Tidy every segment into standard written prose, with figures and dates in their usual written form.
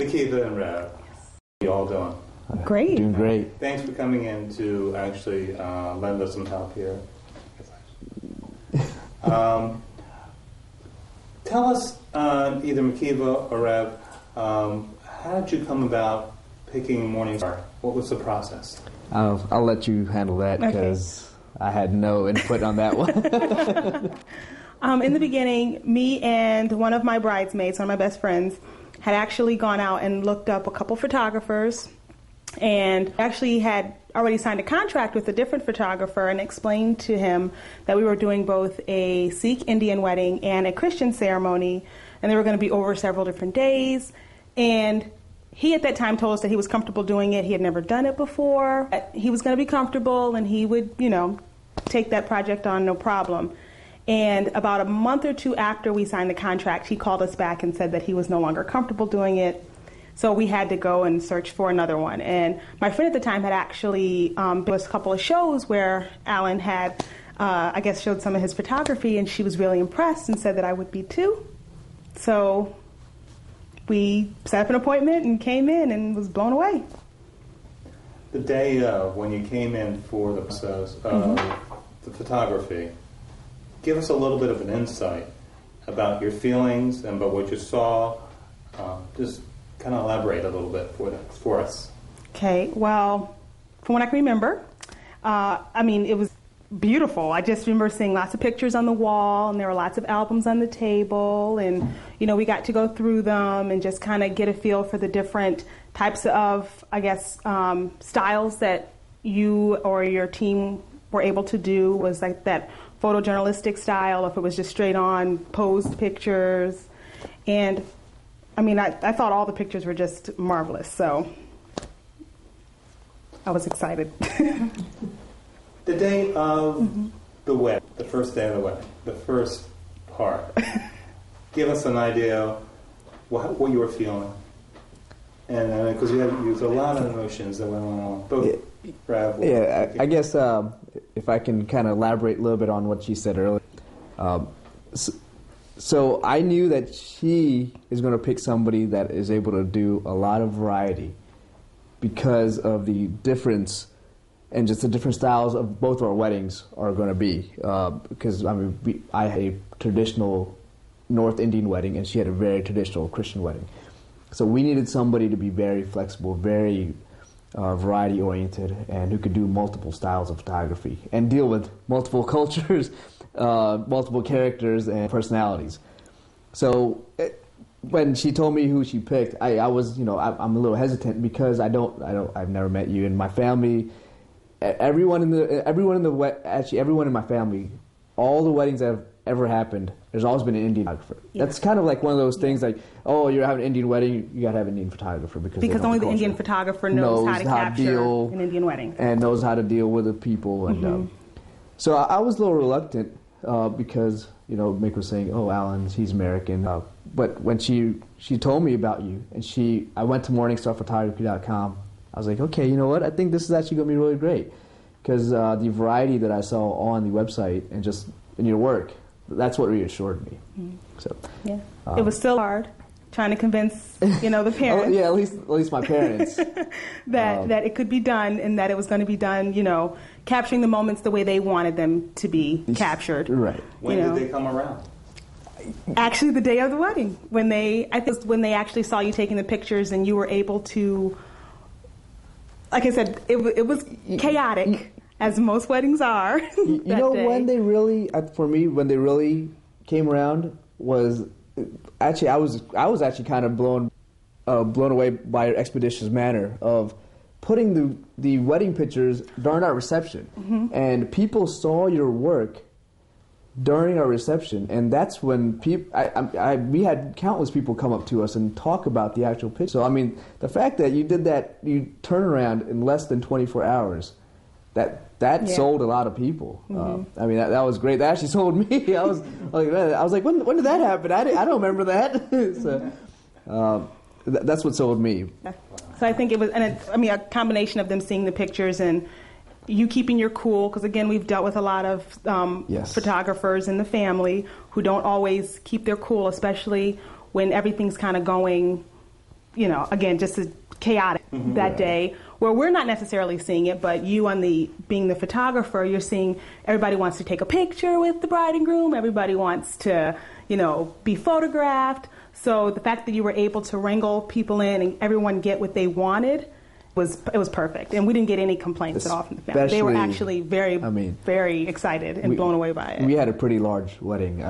Makeeva and Rav, how are you all doing? Great. Doing great. Thanks for coming in to actually lend us some help here. Tell us, either Makeeva or Rav, how did you come about picking Morningstar? What was the process? I'll let you handle that because I had no input on that one. In the beginning, me and one of my bridesmaids, one of my best friends, had actually gone out and looked up a couple photographers and actually had already signed a contract with a different photographer and explained to him that we were doing both a Sikh Indian wedding and a Christian ceremony, and they were going to be over several different days. And he at that time told us that he was comfortable doing it. He had never done it before. He was going to be comfortable and he would, take that project on no problem. And about a month or two after we signed the contract, he called us back and said that he was no longer comfortable doing it. So we had to go and search for another one. And my friend at the time had actually been to a couple of shows where Alan had, showed some of his photography, and she was really impressed and said that I would be too. So we set up an appointment and came in and was blown away. The day when you came in for the process of the photography, give us a little bit of an insight about your feelings and about what you saw. Just kind of elaborate a little bit for us. Okay, well, from what I can remember, it was beautiful. I just remember seeing lots of pictures on the wall, and there were lots of albums on the table, and, we got to go through them and just kind of get a feel for the different types of, styles that you or your team were able to do. Was like that photojournalistic style, if it was just straight on posed pictures. And I thought all the pictures were just marvelous, so I was excited. The day of the wedding, the first day of the wedding, the first part, give us an idea what you were feeling. And because there was a lot of emotions that went on. Both Rav. Yeah, I guess if I can kind of elaborate a little bit on what she said earlier. So I knew that she is going to pick somebody that is able to do a lot of variety because of the difference and just the different styles of both our weddings are going to be. Because I had a traditional North Indian wedding and she had a very traditional Christian wedding. So we needed somebody to be very flexible, very variety oriented, and who could do multiple styles of photography and deal with multiple cultures, multiple characters and personalities. So when she told me who she picked, I was, I'm a little hesitant because I've never met you, and my family, everyone in my family, all the weddings that have ever happened, there's always been an Indian photographer. Yeah. That's kind of like one of those things like, oh, you're having an Indian wedding, you got to have an Indian photographer because only the Indian photographer knows how to capture an Indian wedding and knows how to deal with the people. And so I was a little reluctant because Mick was saying, oh, Alan, he's American. But when she told me about you, and I went to morningstarphotography.com, I was like, okay, you know what? I think this is actually going to be really great because the variety that I saw on the website and just in your work, that's what reassured me. So yeah, it was still hard trying to convince the parents. At least my parents that it could be done and that it was going to be done. Capturing the moments the way they wanted them to be captured. Right. When did they come around? Actually, the day of the wedding, when they actually saw you taking the pictures and you were able to. Like I said, it was chaotic. As most weddings are. When they really, for me, when they really came around was actually I was actually kind of blown away by your expeditious manner of putting the wedding pictures during our reception, and people saw your work during our reception, and that's when we had countless people come up to us and talk about the actual picture. So the fact that you did that, you turn around in less than 24 hours. That sold a lot of people. That was great. That actually sold me. I was like, when did that happen? I don't remember that. So that's what sold me. So I think it was, a combination of them seeing the pictures and you keeping your cool, because again, we've dealt with a lot of photographers in the family who don't always keep their cool, especially when everything's kind of going again, just as chaotic that day, where we're not necessarily seeing it, but you being the photographer, you're seeing everybody wants to take a picture with the bride and groom, everybody wants to, be photographed. So the fact that you were able to wrangle people in and everyone get what they wanted was perfect, and we didn't get any complaints at all from the family. They were actually very excited and blown away by it. We had a pretty large wedding.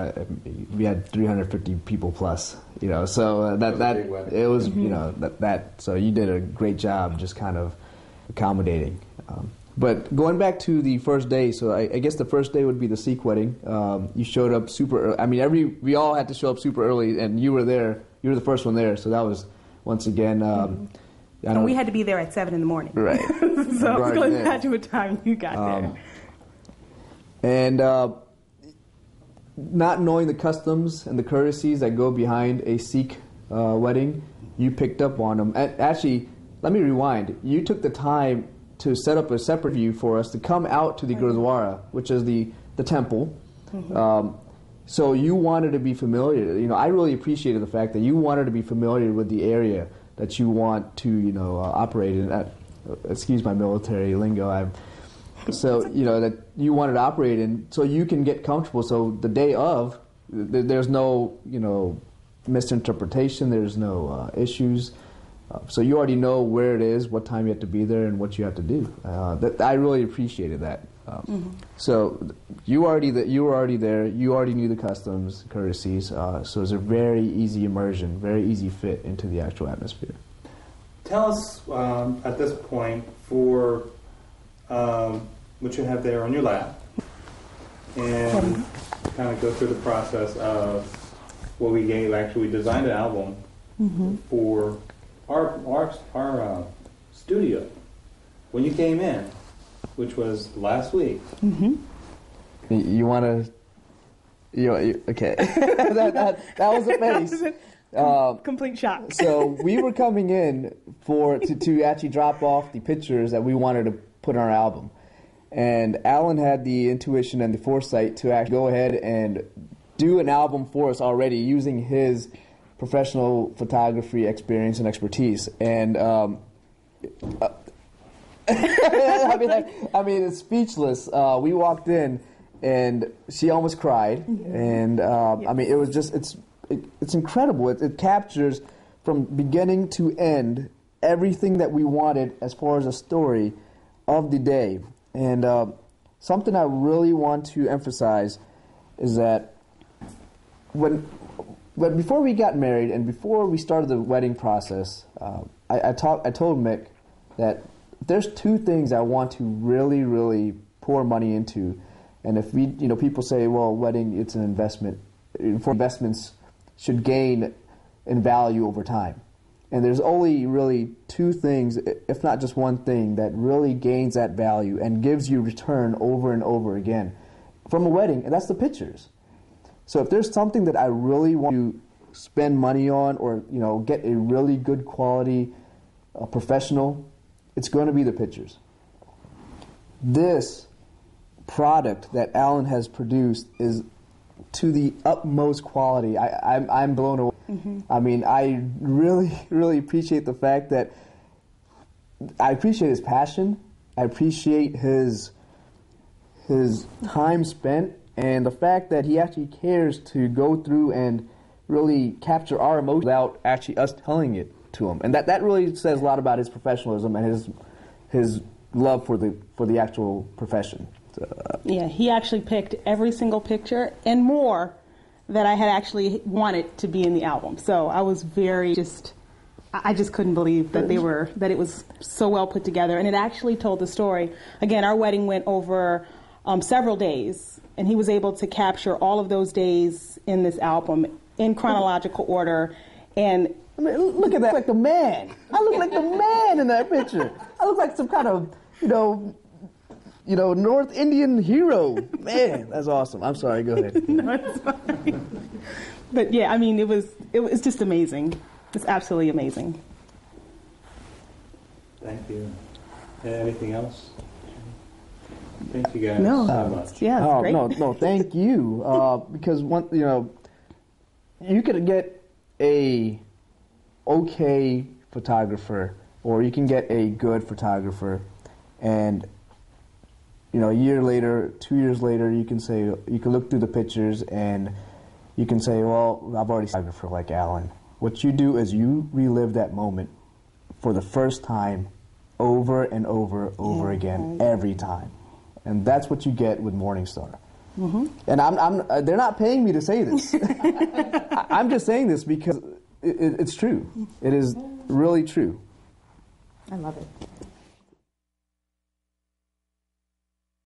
We had 350 people plus. So it was So you did a great job, just kind of accommodating. But going back to the first day, so I guess the first day would be the Sikh wedding. You showed up super early. We all had to show up super early, and you were there. You were the first one there, so that was once again. And we had to be there at 7 a.m. Right. So I was going to imagine what time you got there. And not knowing the customs and the courtesies that go behind a Sikh wedding, you picked up on them. And actually, let me rewind. You took the time to set up a separate view for us to come out to the Gurdwara, which is the temple. So you wanted to be familiar. I really appreciated the fact that you wanted to be familiar with the area that you want to, operate in. Excuse my military lingo. That you wanted to operate in, so you can get comfortable. So the day of, there's no, misinterpretation. There's no issues. So you already know where it is, what time you have to be there, and what you have to do. I really appreciated that. So you were already there. You already knew the customs, courtesies. So it was a very easy immersion, very easy fit into the actual atmosphere. Tell us at this point for what you have there on your lap, and kind of go through the process of what we gave. Actually, we designed an album for our studio when you came in, which was last week. You want to? Okay. that was a face. Complete shock. So we were coming in to actually drop off the pictures that we wanted to put on our album, and Alan had the intuition and the foresight to actually go ahead and do an album for us already using his professional photography experience and expertise. And it's speechless. We walked in, and she almost cried. And it was just it's incredible. It captures from beginning to end everything that we wanted as far as a story of the day. And something I really want to emphasize is that before we got married and before we started the wedding process, I told Mick that there's two things I want to really, really pour money into. And if people say, well, wedding, it's an investment. Investments should gain in value over time. And there's only really two things, if not just one thing, that really gains that value and gives you return over and over again from a wedding, and that's the pictures. So if there's something that I really want to spend money on, or get a really good quality professional, it's going to be the pictures. This product that Alan has produced is to the utmost quality. I'm blown away. I really, really appreciate the fact that I appreciate his passion. I appreciate his time spent, and the fact that he actually cares to go through and really capture our emotions without actually us telling it to him. And that really says a lot about his professionalism and his love for the actual profession. Yeah, he actually picked every single picture and more that I had actually wanted to be in the album. So I was I just couldn't believe that it was so well put together, and it actually told the story. Again, our wedding went over several days, and he was able to capture all of those days in this album in chronological order. And look at that, like the man. I look like the man in that picture. I look like some kind of, North Indian hero. Man, that's awesome. I'm sorry, go ahead. No, it's fine. But yeah, it was just amazing. It's absolutely amazing. Thank you. Anything else? Thank you guys so much. Yeah, great. No, thank you. Because you could get okay photographer, or you can get a good photographer, and a year later, 2 years later, you can look through the pictures and you can say, well, I've already seen a photographer like Alan. What you do is you relive that moment for the first time over and over again, every time. And that's what you get with Morningstar. Mm-hmm. And they're not paying me to say this. I'm just saying this because it's true. It is really true. I love it.